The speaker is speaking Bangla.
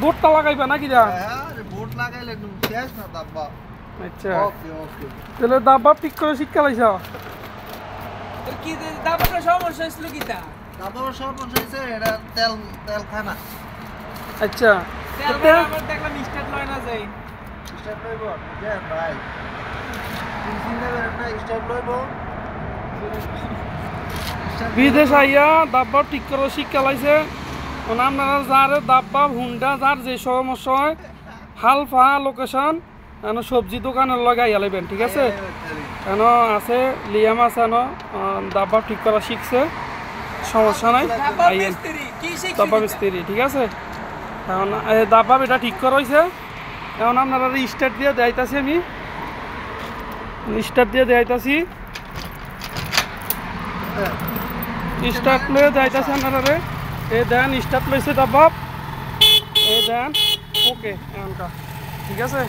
বোর্ডটা লাগাইবা নাকি যা বোর্ড লাগাইলে শেষ না দাব্বা। আচ্ছা ওকে ওকে তাহলে দাব্বা ঠিক করে শিক্ষা লাইছ কি দাবাটা সমস্যা হইছিল কিটা দাব্বা সব বসাইছে এটা তেল তেল খানা আচ্ছা তেল আবার দেখলাম স্টার্ট লয় না যাই স্টার্ট লইব যে ভাই চিন্তা করেন না স্টার্ট লইব বিদেশ আইয়া দাব্বা ঠিক করে শিক্ষা লাইছে আপনারা যার দাব্বা হুন্ডা যার যে সমস্যা হয় হালফা লোকেশন সবজি দোকানের লগে আইয়া লাইবেন ঠিক আছে কেন আছে লিয়াম আছে দাব্বা ঠিক করা শিখছে সমস্যা নাই দাব্বা মিস্ত্রি ঠিক আছে এখন দাব্বা এটা ঠিক করা হয়েছে এখন আপনারা স্টার্ট দিয়ে দেখাইতাছি আমি স্টার্ট দিয়ে দেখাইতাছি স্টার্ট লয়ে যাইতাছে আপনারা এই দেন স্টার্ট লইছে দাব্বা এই দেন ওকে এখনটা ঠিক আছে